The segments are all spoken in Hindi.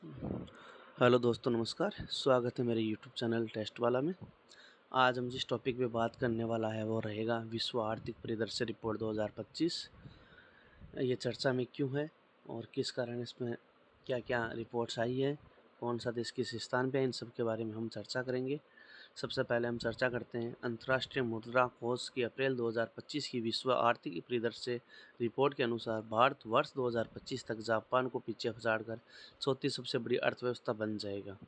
हेलो दोस्तों, नमस्कार। स्वागत है मेरे यूट्यूब चैनल टेस्ट वाला में। आज हम जिस टॉपिक पे बात करने वाला है वो रहेगा विश्व आर्थिक परिदृश्य रिपोर्ट 2025। ये चर्चा में क्यों है और किस कारण इसमें क्या-क्या रिपोर्ट्स आई है, कौन सा देश किस स्थान पे है, इन सब के बारे में हम चर्चा करेंगे। सबसे पहले हम चर्चा करते हैं अंतर्राष्ट्रीय मुद्रा कोष की अप्रैल 2025 की विश्व आर्थिक परिदृश्य रिपोर्ट के अनुसार भारत वर्ष 2025 तक जापान को पीछे पछाड़कर चौथी सबसे बड़ी अर्थव्यवस्था बन जाएगा।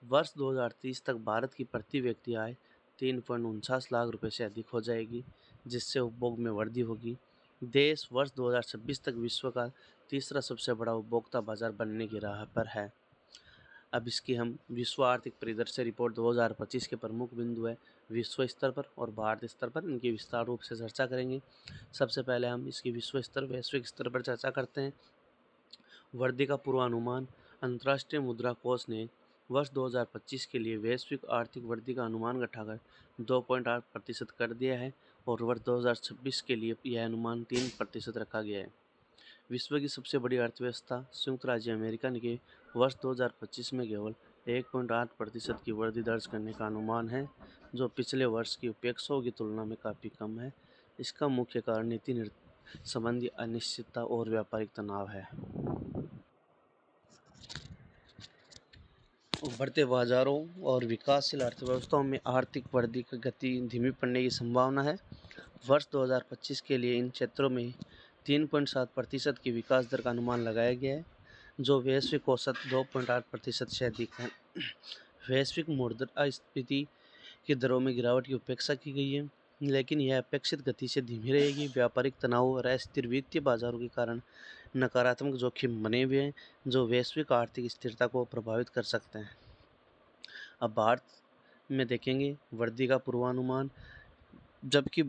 वर्ष 2030 तक भारत की प्रति व्यक्ति आय 3.49 लाख रुपए से अधिक हो जाएगी, जिससे उपभोग में वृद्धि होगी। देश वर्ष 2026 तक विश्व का तीसरा सबसे बड़ा उपभोक्ता बाजार बनने की राह पर है। अब इसकी हम विश्व आर्थिक परिदृश्य रिपोर्ट 2025 के प्रमुख बिंदु है विश्व स्तर पर और भारत स्तर पर, इनकी विस्तार रूप से चर्चा करेंगे। सबसे पहले हम इसकी विश्व स्तर वैश्विक स्तर पर चर्चा करते हैं। वृद्धि का पूर्वानुमान। अंतर्राष्ट्रीय मुद्रा कोष ने वर्ष 2025 के लिए वैश्विक आर्थिक वृद्धि का अनुमान घटाकर 2.8% कर दिया है और वर्ष 2026 के लिए यह अनुमान 3% रखा गया है। विश्व की सबसे बड़ी अर्थव्यवस्था संयुक्त राज्य अमेरिका के वर्ष 2025 में केवल 1.8% की वृद्धि दर्ज करने का अनुमान है, जो पिछले वर्ष की अपेक्षाओं की तुलना में काफ़ी कम है। इसका मुख्य कारण नीति संबंधी अनिश्चितता और व्यापारिक तनाव है। उभरते बाजारों और विकासशील अर्थव्यवस्थाओं में आर्थिक वृद्धि की गति धीमी पड़ने की संभावना है। वर्ष 2025 के लिए इन क्षेत्रों में 3.7% की विकास दर का अनुमान लगाया गया है, जो वैश्विक औसत 2.8% से अधिक है। वैश्विक मुद्रास्फीति की दरों में गिरावट की उपेक्षा की गई है, लेकिन यह अपेक्षित गति से धीमी रहेगी। व्यापारिक तनाव और अस्थिर वित्तीय बाजारों के कारण नकारात्मक जोखिम बने हुए हैं, जो वैश्विक आर्थिक स्थिरता को प्रभावित कर सकते हैं। अब भारत में देखेंगे वृद्धि का पूर्वानुमान। जबकि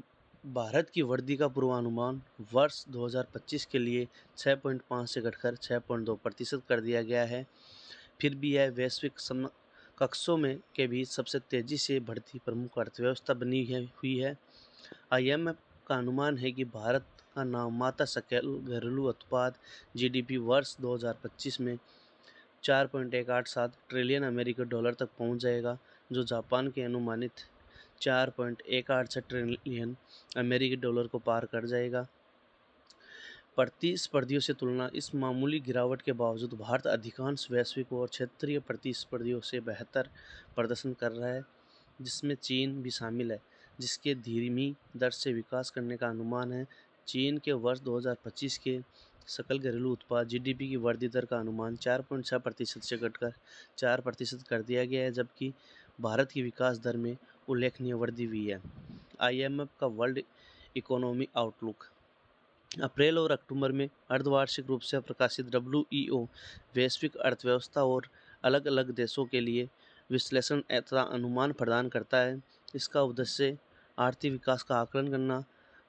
भारत की वृद्धि का पूर्वानुमान वर्ष 2025 के लिए 6.5 से घटकर 6.2% कर दिया गया है, फिर भी यह वैश्विक समकक्षों में के बीच सबसे तेजी से बढ़ती प्रमुख अर्थव्यवस्था बनी हुई है। IMF का अनुमान है कि भारत का नाममात्र सकल घरेलू उत्पाद GDP वर्ष 2025 में 4.187 ट्रिलियन अमेरिकी डॉलर तक पहुंच जाएगा, जो जापान के अनुमानित 4.186 ट्रिलियन अमेरिकी डॉलर को पार कर जाएगा। प्रतिस्पर्धियों से तुलना। इस मामूली गिरावट के बावजूद भारत अधिकांश वैश्विक और क्षेत्रीय प्रतिस्पर्धियों से बेहतर प्रदर्शन कर रहा है, जिसमें चीन भी शामिल है, जिसके धीमी दर से विकास करने का अनुमान है। चीन के वर्ष 2025 के सकल घरेलू उत्पाद GDP की वृद्धि दर का अनुमान 4.6% से घटकर 4% कर दिया गया है, जबकि भारत की विकास दर में उल्लेखनीय वृद्धि हुई है। IMF का वर्ल्ड इकोनॉमी आउटलुक अप्रैल और अक्टूबर में अर्धवार्षिक रूप से प्रकाशित WEO वैश्विक अर्थव्यवस्था और अलग अलग देशों के लिए विश्लेषण तथा अनुमान प्रदान करता है। इसका उद्देश्य आर्थिक विकास का आकलन करना,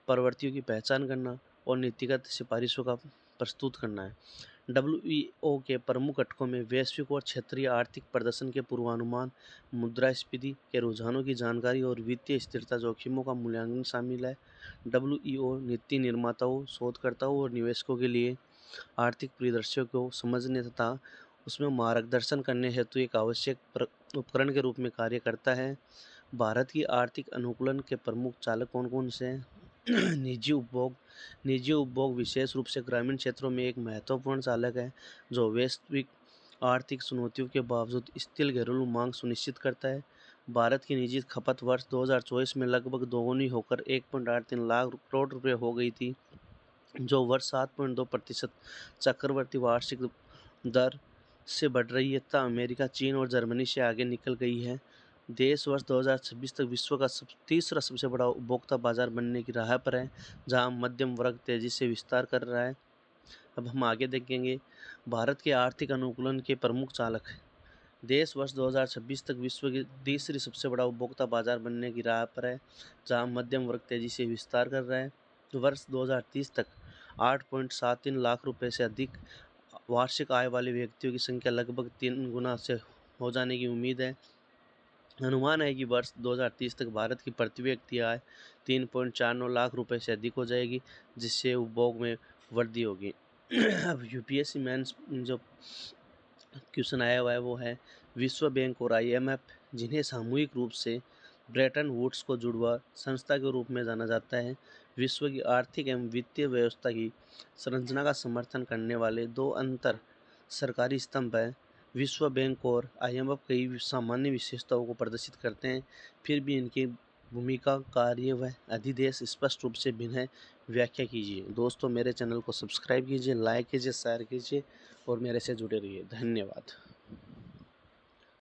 प्रवृत्तियों की पहचान करना और नीतिगत सिफारिशों का प्रस्तुत करना है। WEO के प्रमुख घटकों में वैश्विक और क्षेत्रीय आर्थिक प्रदर्शन के पूर्वानुमान, मुद्रास्फीति के रुझानों की जानकारी और वित्तीय स्थिरता जोखिमों का मूल्यांकन शामिल है। WEO नीति निर्माताओं, शोधकर्ताओं और निवेशकों के लिए आर्थिक परिदृश्यों को समझने तथा उसमें मार्गदर्शन करने हेतु एक आवश्यक उपकरण के रूप में कार्य करता है। भारत की आर्थिक अनुकूलन के प्रमुख चालक कौन कौन से हैं? निजी उपभोग विशेष रूप से ग्रामीण क्षेत्रों में एक महत्वपूर्ण चालक है, जो वैश्विक आर्थिक चुनौतियों के बावजूद स्थिर घरेलू मांग सुनिश्चित करता है। भारत की निजी खपत वर्ष 2024 में लगभग दोगुनी होकर 1.83 लाख करोड़ रुपए हो गई थी, जो वर्ष 7.2% चक्रवर्ती वार्षिक दर से बढ़ रही है तथा अमेरिका, चीन और जर्मनी से आगे निकल गई है। देश वर्ष 2026 तक विश्व का तीसरा सबसे बड़ा उपभोक्ता बाजार बनने की राह पर है, जहां मध्यम वर्ग तेजी से विस्तार कर रहा है। अब हम आगे देखेंगे भारत के आर्थिक अनुकूलन के प्रमुख चालक। देश वर्ष 2026 तक विश्व की तीसरी सबसे बड़ा उपभोक्ता बाजार बनने की राह पर है, जहां मध्यम वर्ग तेजी से विस्तार कर रहा है। वर्ष 2030 तक 8.73 लाख रुपए से अधिक वार्षिक आय वाले व्यक्तियों की संख्या लगभग 3 गुना से हो जाने की उम्मीद है। अनुमान है कि वर्ष 2030 तक भारत की प्रति व्यक्ति आय 3.49 लाख रुपए से अधिक हो जाएगी, जिससे उपभोग में वृद्धि होगी। अब UPSC मेंस जो क्वेश्चन आया हुआ है वो है विश्व बैंक और IMF, जिन्हें सामूहिक रूप से ब्रेटन वुड्स को जुड़वा संस्था के रूप में जाना जाता है, विश्व की आर्थिक एवं वित्तीय व्यवस्था की संरचना का समर्थन करने वाले दो अंतर सरकारी स्तंभ हैं। विश्व बैंक और IMF कई सामान्य विशेषताओं को प्रदर्शित करते हैं, फिर भी इनकी भूमिका, कार्य व अधिदेश स्पष्ट रूप से भिन्न है। व्याख्या कीजिए। दोस्तों, मेरे चैनल को सब्सक्राइब कीजिए, लाइक कीजिए, शेयर कीजिए और मेरे से जुड़े रहिए। धन्यवाद।